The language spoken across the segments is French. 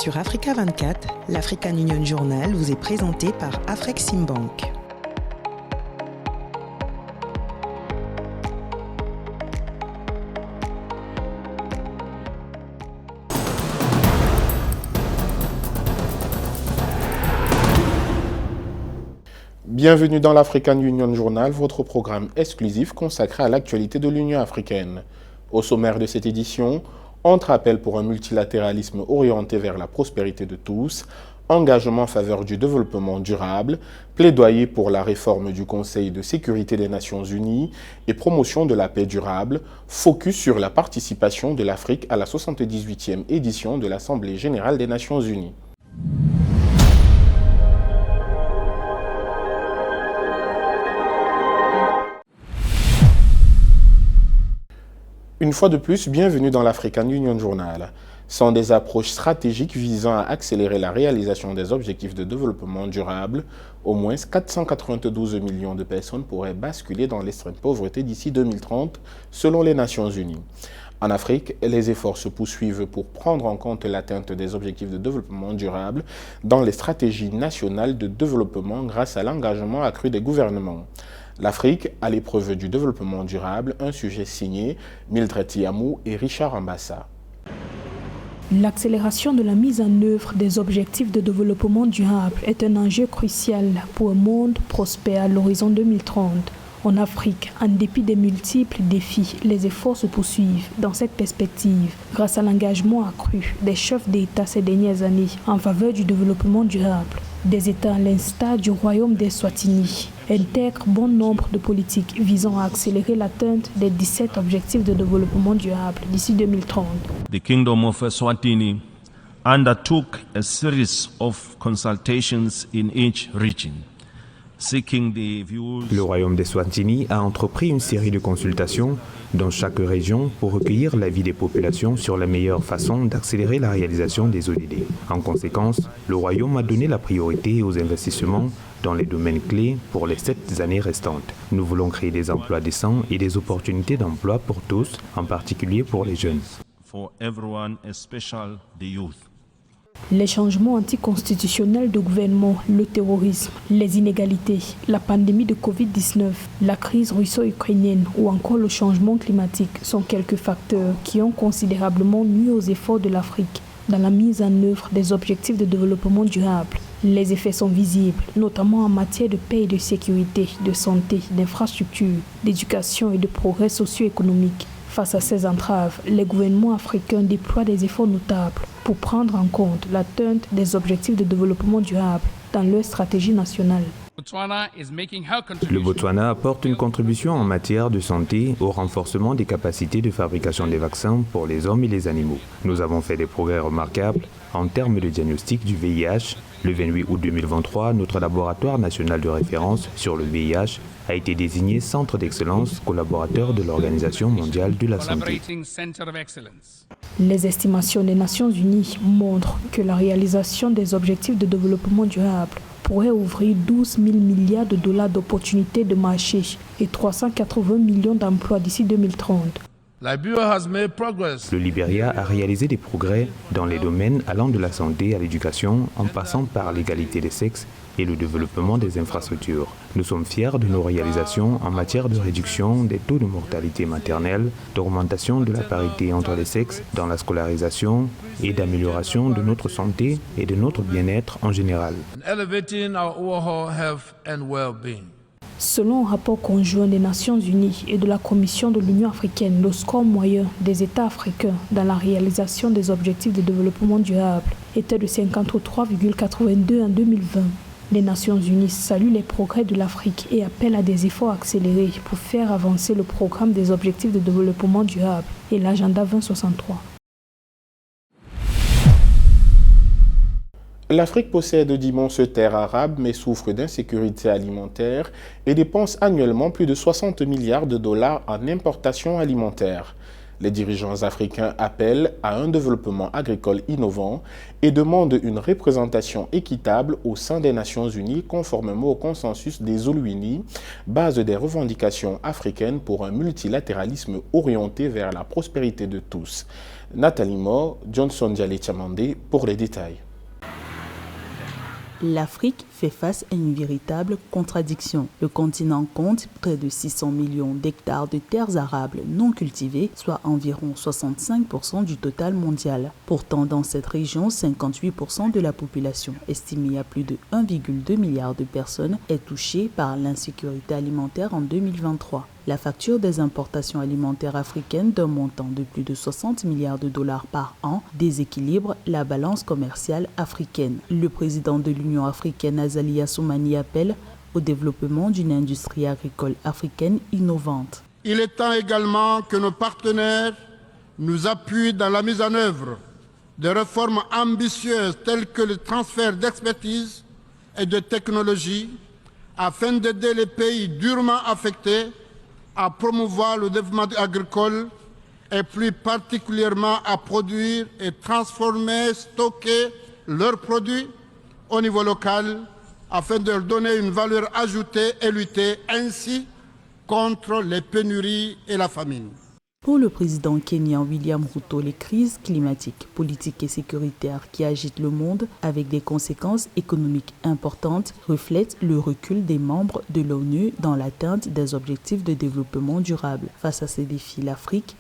Sur Africa 24, l'African Union Journal vous est présenté par Afreximbank. Bienvenue dans l'African Union Journal, votre programme exclusif consacré à l'actualité de l'Union africaine. Au sommaire de cette édition, entre appel pour un multilatéralisme orienté vers la prospérité de tous, engagement en faveur du développement durable, plaidoyer pour la réforme du Conseil de sécurité des Nations Unies et promotion de la paix durable, focus sur la participation de l'Afrique à la 78e édition de l'Assemblée générale des Nations Unies. Une fois de plus, bienvenue dans l'African Union Journal. Sans des approches stratégiques visant à accélérer la réalisation des objectifs de développement durable, au moins 492 millions de personnes pourraient basculer dans l'extrême pauvreté d'ici 2030, selon les Nations Unies. En Afrique, les efforts se poursuivent pour prendre en compte l'atteinte des objectifs de développement durable dans les stratégies nationales de développement grâce à l'engagement accru des gouvernements. L'Afrique à l'épreuve du développement durable, un sujet signé Mildred Tiamou et Richard Ambassa. L'accélération de la mise en œuvre des objectifs de développement durable est un enjeu crucial pour un monde prospère à l'horizon 2030. En Afrique, en dépit des multiples défis, les efforts se poursuivent dans cette perspective grâce à l'engagement accru des chefs d'État ces dernières années en faveur du développement durable. Des États à l'instar du Royaume d'Eswatini intègrent bon nombre de politiques visant à accélérer l'atteinte des 17 objectifs de développement durable d'ici 2030. The Kingdom of Eswatini undertook a series of consultations in each region. Le Royaume d'Eswatini a entrepris une série de consultations dans chaque région pour recueillir l'avis des populations sur la meilleure façon d'accélérer la réalisation des ODD. En conséquence, le Royaume a donné la priorité aux investissements dans les domaines clés pour les 7 années restantes. Nous voulons créer des emplois décents et des opportunités d'emploi pour tous, en particulier pour les jeunes. For everyone, especially the youth. Les changements anticonstitutionnels de gouvernement, le terrorisme, les inégalités, la pandémie de Covid-19, la crise russo-ukrainienne ou encore le changement climatique sont quelques facteurs qui ont considérablement nui aux efforts de l'Afrique dans la mise en œuvre des objectifs de développement durable. Les effets sont visibles, notamment en matière de paix et de sécurité, de santé, d'infrastructures, d'éducation et de progrès socio-économiques. Face à ces entraves, les gouvernements africains déploient des efforts notables pour prendre en compte l'atteinte des objectifs de développement durable dans leur stratégie nationale. Le Botswana apporte une contribution en matière de santé au renforcement des capacités de fabrication des vaccins pour les hommes et les animaux. Nous avons fait des progrès remarquables en termes de diagnostic du VIH. Le 28 août 2023, notre laboratoire national de référence sur le VIH a été désigné Centre d'excellence collaborateur de l'Organisation mondiale de la santé. Les estimations des Nations Unies montrent que la réalisation des objectifs de développement durable pourrait ouvrir 12 000 milliards de dollars d'opportunités de marché et 380 millions d'emplois d'ici 2030. Le Libéria a réalisé des progrès dans les domaines allant de la santé à l'éducation, en passant par l'égalité des sexes et le développement des infrastructures. Nous sommes fiers de nos réalisations en matière de réduction des taux de mortalité maternelle, d'augmentation de la parité entre les sexes dans la scolarisation et d'amélioration de notre santé et de notre bien-être en général. Selon un rapport conjoint des Nations Unies et de la Commission de l'Union africaine, le score moyen des États africains dans la réalisation des objectifs de développement durable était de 53,82 en 2020. Les Nations Unies saluent les progrès de l'Afrique et appellent à des efforts accélérés pour faire avancer le programme des objectifs de développement durable et l'agenda 2063. L'Afrique possède d'immenses terres arables mais souffre d'insécurité alimentaire et dépense annuellement plus de 60 milliards de dollars en importations alimentaires. Les dirigeants africains appellent à un développement agricole innovant et demandent une représentation équitable au sein des Nations Unies conformément au consensus des Oluwini, base des revendications africaines pour un multilatéralisme orienté vers la prospérité de tous. Nathalie Mo, Johnson Dialé Chamandé pour les détails. L'Afrique fait face à une véritable contradiction. Le continent compte près de 600 millions d'hectares de terres arables non cultivées, soit environ 65% du total mondial. Pourtant, dans cette région, 58% de la population, estimée à plus de 1,2 milliard de personnes, est touchée par l'insécurité alimentaire en 2023. La facture des importations alimentaires africaines d'un montant de plus de 60 milliards de dollars par an déséquilibre la balance commerciale africaine. Le président de l'Union africaine, Azali Assoumani, appelle au développement d'une industrie agricole africaine innovante. Il est temps également que nos partenaires nous appuient dans la mise en œuvre de réformes ambitieuses telles que le transfert d'expertise et de technologie afin d'aider les pays durement affectés à promouvoir le développement agricole et plus particulièrement à produire et transformer, stocker leurs produits au niveau local afin de leur donner une valeur ajoutée et lutter ainsi contre les pénuries et la famine. Pour le président kenyan William Ruto, les crises climatiques, politiques et sécuritaires qui agitent le monde avec des conséquences économiques importantes reflètent le recul des membres de l'ONU dans l'atteinte des objectifs de développement durable. Face à ces défis, l'Afrique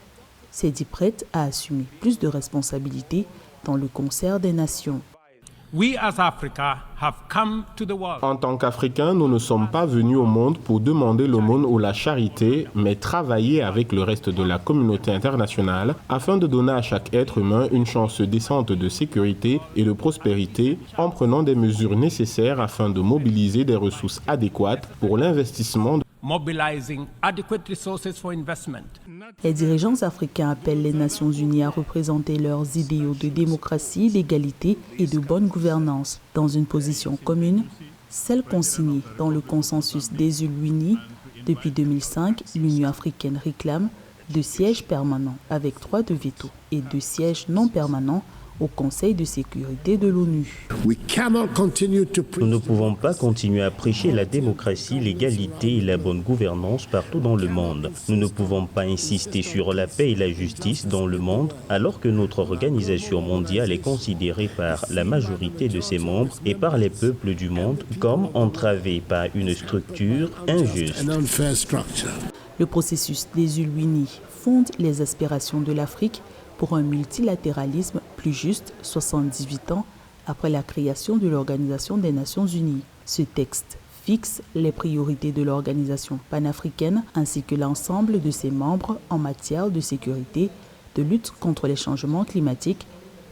s'est dit prête à assumer plus de responsabilités dans le concert des nations. En tant qu'Africains, nous ne sommes pas venus au monde pour demander l'aumône ou la charité, mais travailler avec le reste de la communauté internationale afin de donner à chaque être humain une chance décente de sécurité et de prospérité en prenant des mesures nécessaires afin de mobiliser des ressources adéquates pour l'investissement. Les dirigeants africains appellent les Nations Unies à représenter leurs idéaux de démocratie, d'égalité et de bonne gouvernance dans une position commune, celle consignée dans le consensus des îles Unis. Depuis 2005, l'Union africaine réclame 2 sièges permanents avec 3 de veto et 2 sièges non permanents au Conseil de sécurité de l'ONU. Nous ne pouvons pas continuer à prêcher la démocratie, l'égalité et la bonne gouvernance partout dans le monde. Nous ne pouvons pas insister sur la paix et la justice dans le monde alors que notre organisation mondiale est considérée par la majorité de ses membres et par les peuples du monde comme entravée par une structure injuste. Le processus des îles Unis fonde les aspirations de l'Afrique pour un multilatéralisme plus juste 78 ans après la création de l'Organisation des Nations Unies. Ce texte fixe les priorités de l'organisation panafricaine ainsi que l'ensemble de ses membres en matière de sécurité, de lutte contre les changements climatiques,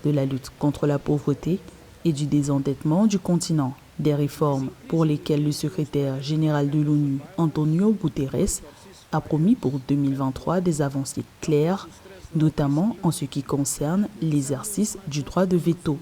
de la lutte contre la pauvreté et du désendettement du continent. Des réformes pour lesquelles le secrétaire général de l'ONU, Antonio Guterres, a promis pour 2023 des avancées claires, notamment en ce qui concerne l'exercice du droit de veto.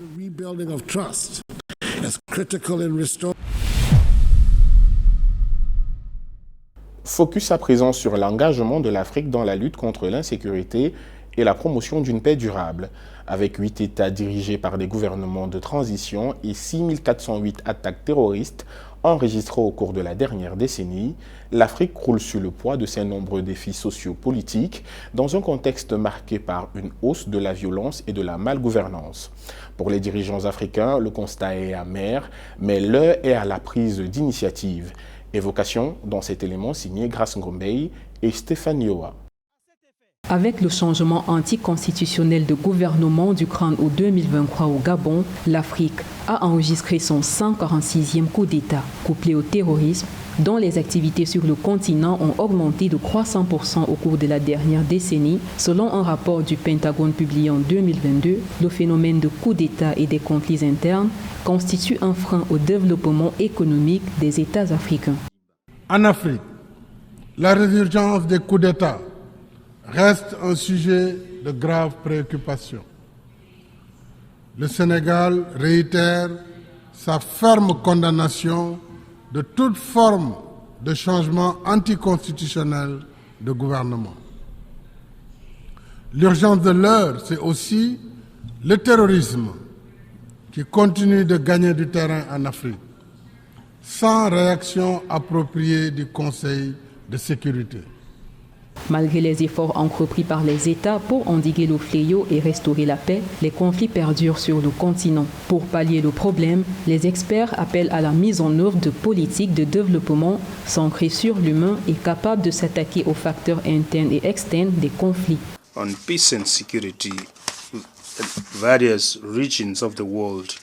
Focus à présent sur l'engagement de l'Afrique dans la lutte contre l'insécurité et la promotion d'une paix durable. Avec 8 États dirigés par des gouvernements de transition et 6408 attaques terroristes enregistrées au cours de la dernière décennie, l'Afrique croule sous le poids de ses nombreux défis sociopolitiques dans un contexte marqué par une hausse de la violence et de la malgouvernance. Pour les dirigeants africains, le constat est amer, mais l'heure est à la prise d'initiative. Évocation dans cet élément signé Grace Ngombei et Stéphane Yoa. Avec le changement anticonstitutionnel de gouvernement du CRAN au 2023 au Gabon, l'Afrique a enregistré son 146e coup d'État, couplé au terrorisme, dont les activités sur le continent ont augmenté de 300% au cours de la dernière décennie. Selon un rapport du Pentagone publié en 2022, le phénomène de coup d'État et des conflits internes constitue un frein au développement économique des États africains. En Afrique, la résurgence des coups d'État reste un sujet de grave préoccupation. Le Sénégal réitère sa ferme condamnation de toute forme de changement anticonstitutionnel de gouvernement. L'urgence de l'heure, c'est aussi le terrorisme qui continue de gagner du terrain en Afrique, sans réaction appropriée du Conseil de sécurité. Malgré les efforts entrepris par les États pour endiguer le fléau et restaurer la paix, les conflits perdurent sur le continent. Pour pallier le problème, les experts appellent à la mise en œuvre de politiques de développement centrées sur l'humain et capables de s'attaquer aux facteurs internes et externes des conflits. On peace and security, various regions of the world.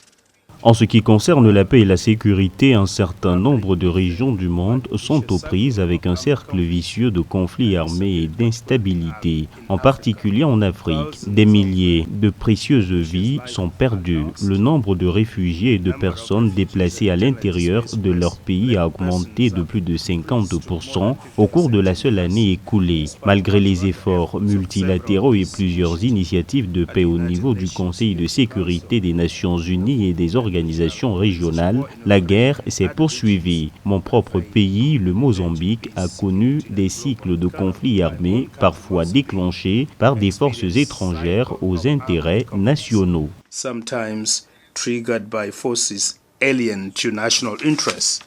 En ce qui concerne la paix et la sécurité, un certain nombre de régions du monde sont aux prises avec un cercle vicieux de conflits armés et d'instabilité. En particulier en Afrique, des milliers de précieuses vies sont perdues. Le nombre de réfugiés et de personnes déplacées à l'intérieur de leur pays a augmenté de plus de 50% au cours de la seule année écoulée. Malgré les efforts multilatéraux et plusieurs initiatives de paix au niveau du Conseil de sécurité des Nations Unies et des organisations régionales, la guerre s'est poursuivie. Mon propre pays, le Mozambique, a connu des cycles de conflits armés, parfois déclenchés par des forces étrangères aux intérêts nationaux. Sometimes triggered by forces alien to national interests.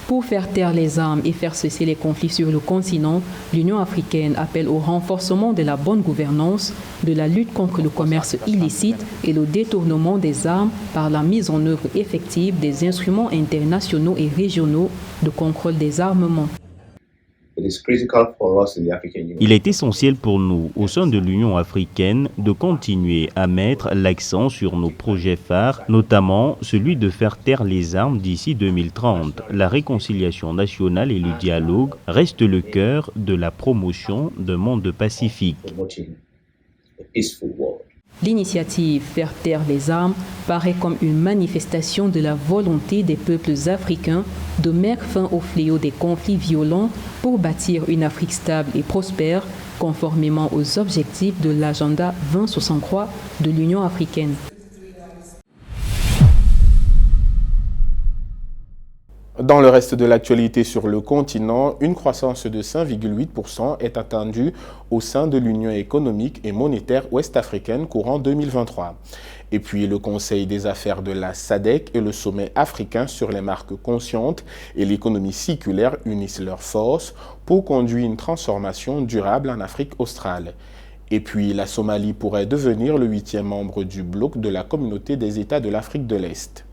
Pour faire taire les armes et faire cesser les conflits sur le continent, l'Union africaine appelle au renforcement de la bonne gouvernance, de la lutte contre le commerce illicite et le détournement des armes par la mise en œuvre effective des instruments internationaux et régionaux de contrôle des armements. Il est essentiel pour nous, au sein de l'Union africaine, de continuer à mettre l'accent sur nos projets phares, notamment celui de faire taire les armes d'ici 2030. La réconciliation nationale et le dialogue restent le cœur de la promotion d'un monde pacifique. L'initiative Faire taire les armes paraît comme une manifestation de la volonté des peuples africains de mettre fin au fléau des conflits violents pour bâtir une Afrique stable et prospère, conformément aux objectifs de l'agenda 2063 de l'Union africaine. Dans le reste de l'actualité sur le continent, une croissance de 5,8% est attendue au sein de l'Union économique et monétaire ouest-africaine courant 2023. Et puis le Conseil des affaires de la SADC et le sommet africain sur les marques conscientes et l'économie circulaire unissent leurs forces pour conduire une transformation durable en Afrique australe. Et puis la Somalie pourrait devenir le 8e membre du bloc de la communauté des États de l'Afrique de l'Est.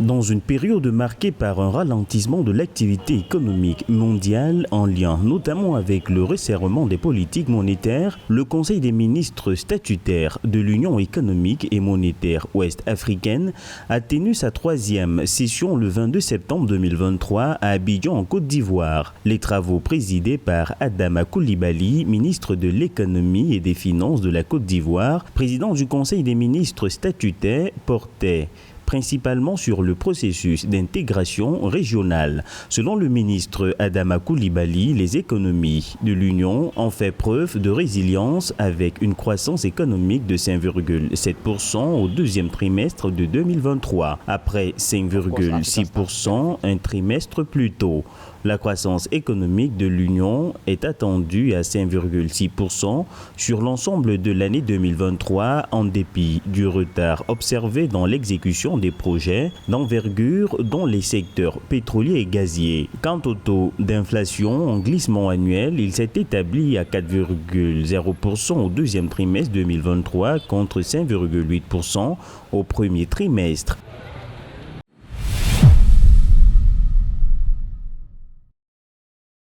Dans une période marquée par un ralentissement de l'activité économique mondiale en lien notamment avec le resserrement des politiques monétaires, le Conseil des ministres statutaires de l'Union économique et monétaire ouest-africaine a tenu sa 3e session le 22 septembre 2023 à Abidjan en Côte d'Ivoire. Les travaux présidés par Adama Coulibaly, ministre de l'économie et des finances de la Côte d'Ivoire, président du Conseil des ministres statutaires, portaient principalement sur le processus d'intégration régionale. Selon le ministre Adama Coulibaly, les économies de l'Union ont fait preuve de résilience avec une croissance économique de 5,7% au deuxième trimestre de 2023, après 5,6% un trimestre plus tôt. La croissance économique de l'Union est attendue à 5,6% sur l'ensemble de l'année 2023 en dépit du retard observé dans l'exécution des projets d'envergure dans les secteurs pétroliers et gaziers. Quant au taux d'inflation en glissement annuel, il s'est établi à 4,0% au deuxième trimestre 2023 contre 5,8% au premier trimestre.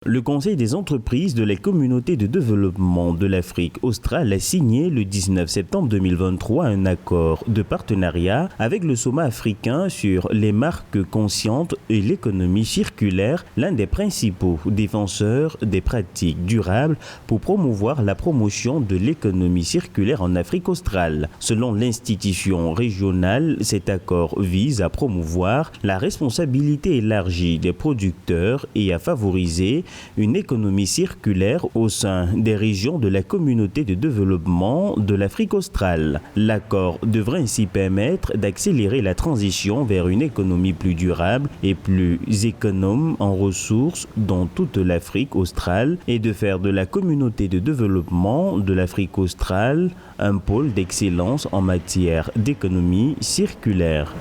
Le Conseil des entreprises de la communauté de développement de l'Afrique australe a signé le 19 septembre 2023 un accord de partenariat avec le sommet africain sur les marques conscientes et l'économie circulaire, l'un des principaux défenseurs des pratiques durables pour promouvoir la promotion de l'économie circulaire en Afrique australe. Selon l'institution régionale, cet accord vise à promouvoir la responsabilité élargie des producteurs et à favoriser une économie circulaire au sein des régions de la communauté de développement de l'Afrique australe. L'accord devrait ainsi permettre d'accélérer la transition vers une économie plus durable et plus économe en ressources dans toute l'Afrique australe et de faire de la communauté de développement de l'Afrique australe un pôle d'excellence en matière d'économie circulaire.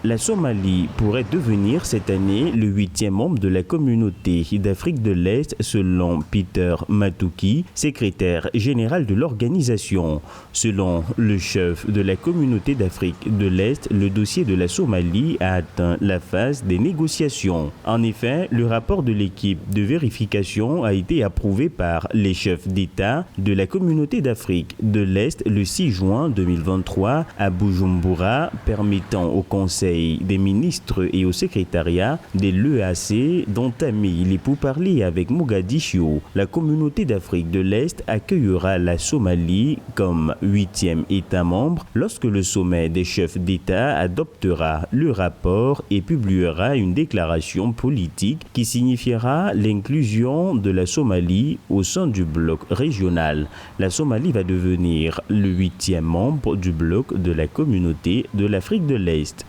La Somalie pourrait devenir cette année le 8e membre de la communauté d'Afrique de l'Est selon Peter Matouki, secrétaire général de l'organisation. Selon le chef de la communauté d'Afrique de l'Est, le dossier de la Somalie a atteint la phase des négociations. En effet, le rapport de l'équipe de vérification a été approuvé par les chefs d'État de la communauté d'Afrique de l'Est le 6 juin 2023 à Bujumbura, permettant au Conseil des ministres et au secrétariat de l'EAC d'entamer les pourparlers avec Mogadiscio. La communauté d'Afrique de l'Est accueillera la Somalie comme 8e État membre lorsque le sommet des chefs d'État adoptera le rapport et publiera une déclaration politique qui signifiera l'inclusion de la Somalie au sein du bloc régional. La Somalie va devenir le 8e membre du bloc de la communauté de l'Afrique de l'Est.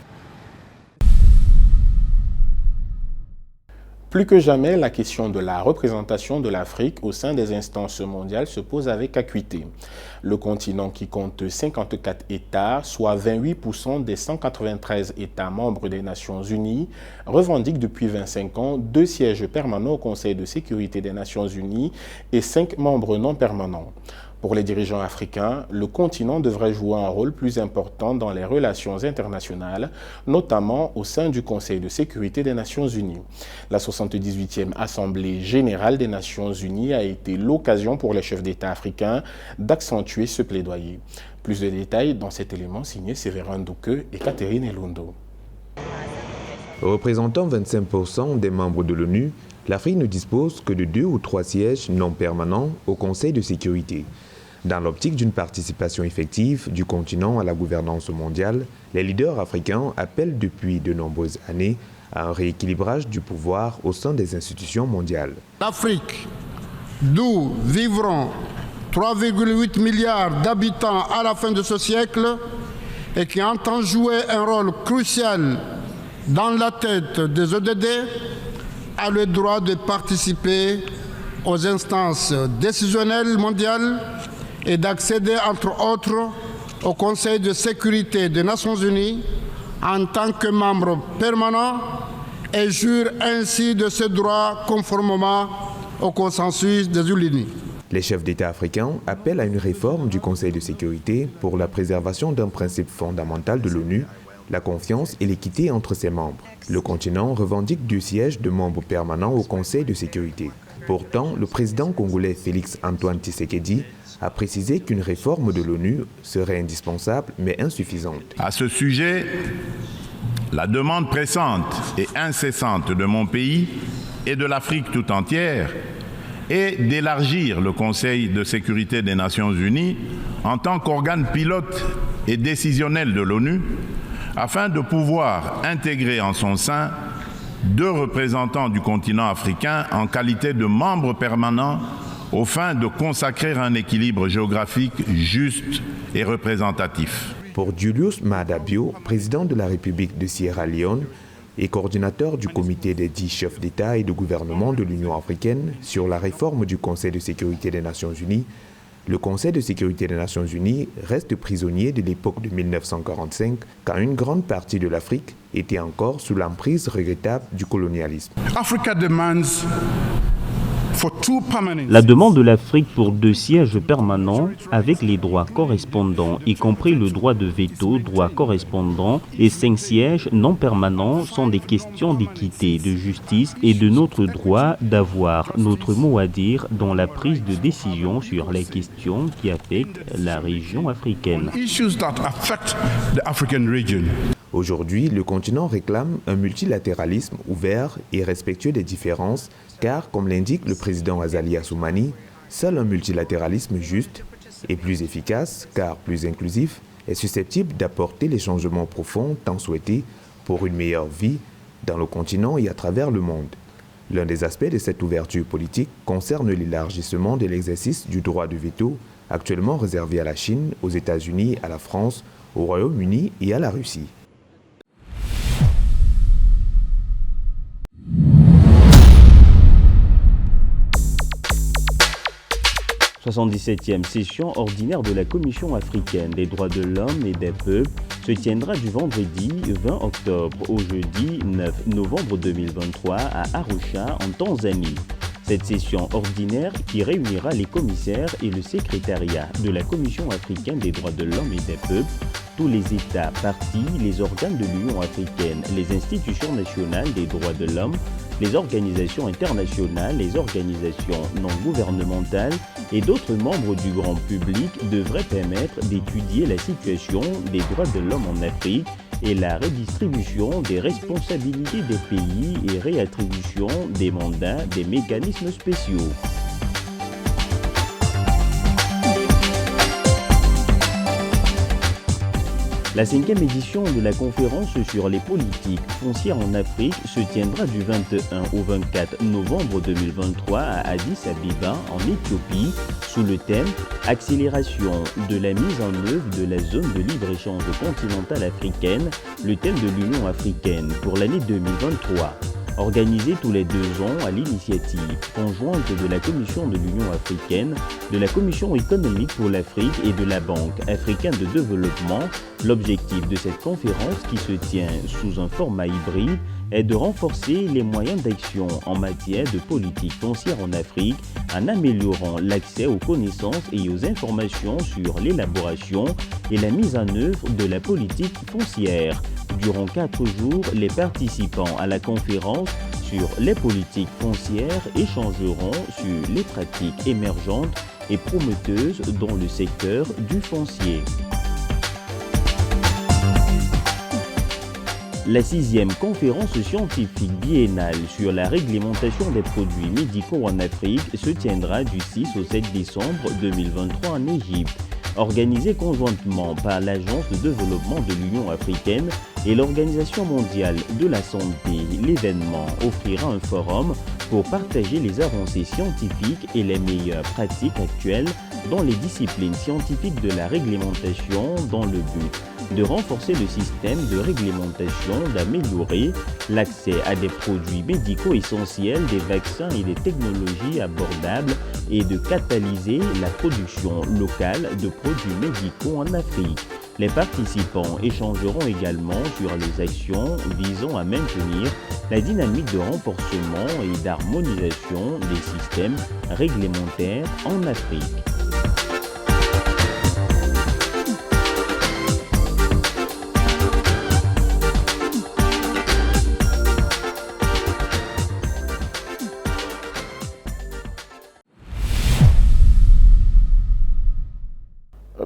Plus que jamais, la question de la représentation de l'Afrique au sein des instances mondiales se pose avec acuité. Le continent, qui compte 54 États, soit 28% des 193 États membres des Nations Unies, revendique depuis 25 ans 2 sièges permanents au Conseil de sécurité des Nations Unies et 5 membres non permanents. Pour les dirigeants africains, le continent devrait jouer un rôle plus important dans les relations internationales, notamment au sein du Conseil de sécurité des Nations Unies. La 78e Assemblée générale des Nations Unies a été l'occasion pour les chefs d'État africains d'accentuer ce plaidoyer. Plus de détails dans cet élément signé Séverin Douke et Catherine Elundo. Représentant 25% des membres de l'ONU, l'Afrique ne dispose que de 2 ou 3 sièges non permanents au Conseil de sécurité. Dans l'optique d'une participation effective du continent à la gouvernance mondiale, les leaders africains appellent depuis de nombreuses années à un rééquilibrage du pouvoir au sein des institutions mondiales. L'Afrique, d'où vivront 3,8 milliards d'habitants à la fin de ce siècle et qui entend jouer un rôle crucial dans la tête des ODD, a le droit de participer aux instances décisionnelles mondiales et d'accéder, entre autres, au Conseil de sécurité des Nations Unies en tant que membre permanent et jure ainsi de ce droit conformément au consensus des Ulini. Les chefs d'État africains appellent à une réforme du Conseil de sécurité pour la préservation d'un principe fondamental de l'ONU, la confiance et l'équité entre ses membres. Le continent revendique 2 sièges de membres permanents au Conseil de sécurité. Pourtant, le président congolais Félix Antoine Tshisekedi a précisé qu'une réforme de l'ONU serait indispensable mais insuffisante. À ce sujet, la demande pressante et incessante de mon pays et de l'Afrique tout entière est d'élargir le Conseil de sécurité des Nations Unies en tant qu'organe pilote et décisionnel de l'ONU, afin de pouvoir intégrer en son sein 2 représentants du continent africain en qualité de membres permanents aux fins de consacrer un équilibre géographique juste et représentatif. Pour Julius Maada Bio, président de la République de Sierra Leone et coordinateur du comité des 10 chefs d'État et de gouvernement de l'Union africaine sur la réforme du Conseil de sécurité des Nations Unies, le Conseil de sécurité des Nations Unies reste prisonnier de l'époque de 1945, quand une grande partie de l'Afrique était encore sous l'emprise regrettable du colonialisme. La demande de l'Afrique pour 2 sièges permanents avec les droits correspondants, y compris le droit de veto, droit correspondant, et 5 sièges non permanents sont des questions d'équité, de justice et de notre droit d'avoir notre mot à dire dans la prise de décision sur les questions qui affectent la région africaine. Aujourd'hui, le continent réclame un multilatéralisme ouvert et respectueux des différences, car, comme l'indique le président Azali Assoumani, seul un multilatéralisme juste et plus efficace, car plus inclusif, est susceptible d'apporter les changements profonds tant souhaités pour une meilleure vie dans le continent et à travers le monde. L'un des aspects de cette ouverture politique concerne l'élargissement de l'exercice du droit de veto, actuellement réservé à la Chine, aux États-Unis, à la France, au Royaume-Uni et à la Russie. 77e session ordinaire de la Commission africaine des droits de l'homme et des peuples se tiendra du vendredi 20 octobre au jeudi 9 novembre 2023 à Arusha en Tanzanie. Cette session ordinaire qui réunira les commissaires et le secrétariat de la Commission africaine des droits de l'homme et des peuples, tous les États partis, les organes de l'Union africaine, les institutions nationales des droits de l'homme, les organisations internationales, les organisations non gouvernementales et d'autres membres du grand public devraient permettre d'étudier la situation des droits de l'homme en Afrique et la redistribution des responsabilités des pays et réattribution des mandats des mécanismes spéciaux. La 5e édition de la conférence sur les politiques foncières en Afrique se tiendra du 21 au 24 novembre 2023 à Addis Abeba, en Éthiopie, sous le thème « Accélération de la mise en œuvre de la zone de libre-échange continentale africaine, le thème de l'Union africaine pour l'année 2023 ». Organisé tous les 2 ans à l'initiative conjointe de la Commission de l'Union africaine, de la Commission économique pour l'Afrique et de la Banque africaine de développement, l'objectif de cette conférence qui se tient sous un format hybride est de renforcer les moyens d'action en matière de politique foncière en Afrique en améliorant l'accès aux connaissances et aux informations sur l'élaboration et la mise en œuvre de la politique foncière. Durant 4 jours, les participants à la conférence sur les politiques foncières échangeront sur les pratiques émergentes et prometteuses dans le secteur du foncier. La 6e conférence scientifique biennale sur la réglementation des produits médicaux en Afrique se tiendra du 6 au 7 décembre 2023 en Égypte. Organisée conjointement par l'Agence de développement de l'Union africaine et l'Organisation mondiale de la santé, l'événement offrira un forum pour partager les avancées scientifiques et les meilleures pratiques actuelles dans les disciplines scientifiques de la réglementation dans le but de renforcer le système de réglementation, d'améliorer l'accès à des produits médicaux essentiels, des vaccins et des technologies abordables et de catalyser la production locale de produits médicaux en Afrique. Les participants échangeront également sur les actions visant à maintenir la dynamique de renforcement et d'harmonisation des systèmes réglementaires en Afrique.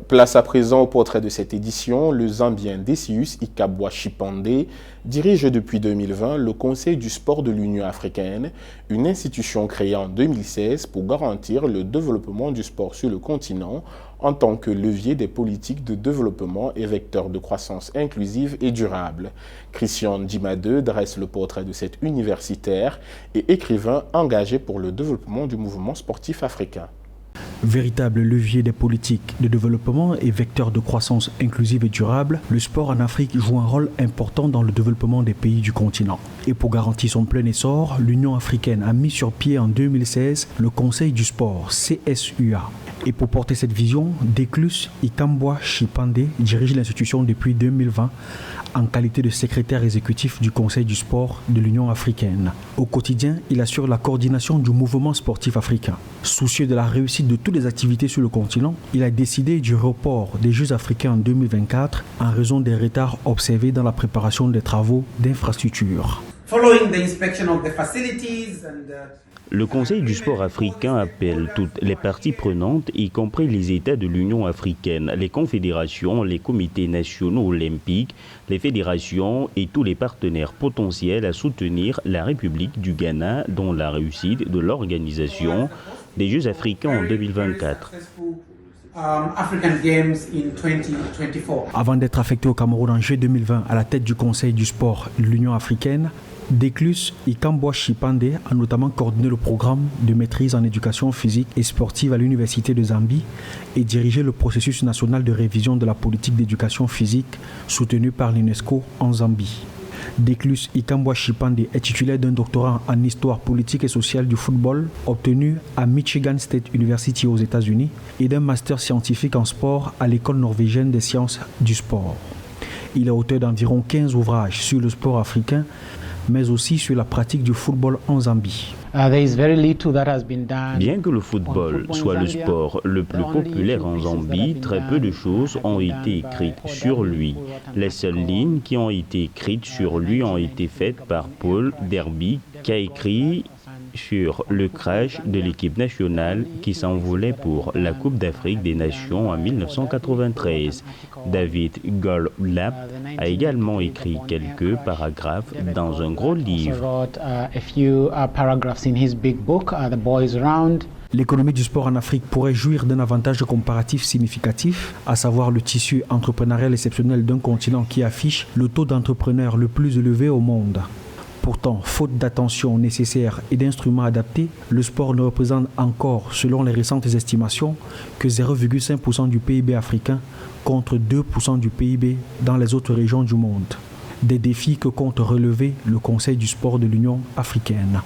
Place à présent au portrait de cette édition. Le Zambien Decius Ikabwa Chipande dirige depuis 2020 le Conseil du sport de l'Union africaine, une institution créée en 2016 pour garantir le développement du sport sur le continent en tant que levier des politiques de développement et vecteur de croissance inclusive et durable. Christian Djimade dresse le portrait de cet universitaire et écrivain engagé pour le développement du mouvement sportif africain. Véritable levier des politiques de développement et vecteur de croissance inclusive et durable, le sport en Afrique joue un rôle important dans le développement des pays du continent. Et pour garantir son plein essor, l'Union africaine a mis sur pied en 2016 le Conseil du sport, CSUA. Et pour porter cette vision, Declus Ikabwa Chipande dirige l'institution depuis 2020 en qualité de secrétaire exécutif du Conseil du sport de l'Union africaine. Au quotidien, il assure la coordination du mouvement sportif africain. Soucieux de la réussite de toutes les activités sur le continent, il a décidé du report des Jeux africains en 2024 en raison des retards observés dans la préparation des travaux d'infrastructure. Le Conseil du sport africain appelle toutes les parties prenantes, y compris les États de l'Union africaine, les confédérations, les comités nationaux olympiques, les fédérations et tous les partenaires potentiels à soutenir la République du Ghana dans la réussite de l'organisation des Jeux africains en 2024. Avant d'être affecté au Cameroun en juillet 2020 à la tête du Conseil du sport de l'Union africaine, Declus Ikabwa Chipande a notamment coordonné le programme de maîtrise en éducation physique et sportive à l'Université de Zambie et dirigé le processus national de révision de la politique d'éducation physique soutenu par l'UNESCO en Zambie. Declus Ikambwa Chipande est titulaire d'un doctorat en histoire politique et sociale du football obtenu à Michigan State University aux États-Unis et d'un master scientifique en sport à l'école norvégienne des sciences du sport. Il est auteur d'environ 15 ouvrages sur le sport africain, mais aussi sur la pratique du football en Zambie. Bien que le football soit le sport le plus populaire en Zambie, très peu de choses ont été écrites sur lui. Les seules lignes qui ont été écrites sur lui ont été faites par Paul Derby, qui a écrit sur le crash de l'équipe nationale qui s'envolait pour la Coupe d'Afrique des Nations en 1993. David Goldblatt a également écrit quelques paragraphes dans un gros livre. L'économie du sport en Afrique pourrait jouir d'un avantage comparatif significatif, à savoir le tissu entrepreneurial exceptionnel d'un continent qui affiche le taux d'entrepreneurs le plus élevé au monde. Pourtant, faute d'attention nécessaire et d'instruments adaptés, le sport ne représente encore, selon les récentes estimations, que 0,5% du PIB africain contre 2% du PIB dans les autres régions du monde. Des défis que compte relever le Conseil du sport de l'Union africaine.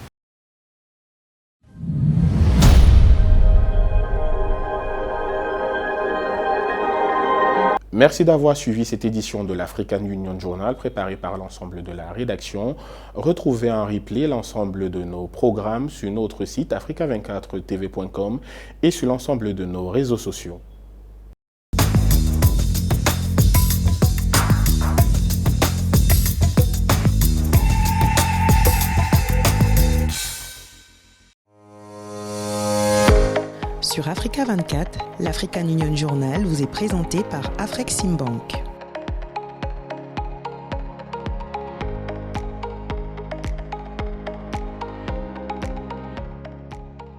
Merci d'avoir suivi cette édition de l'African Union Journal préparée par l'ensemble de la rédaction. Retrouvez en replay l'ensemble de nos programmes sur notre site africa24tv.com et sur l'ensemble de nos réseaux sociaux. Sur Africa 24, l'African Union Journal vous est présenté par Afreximbank.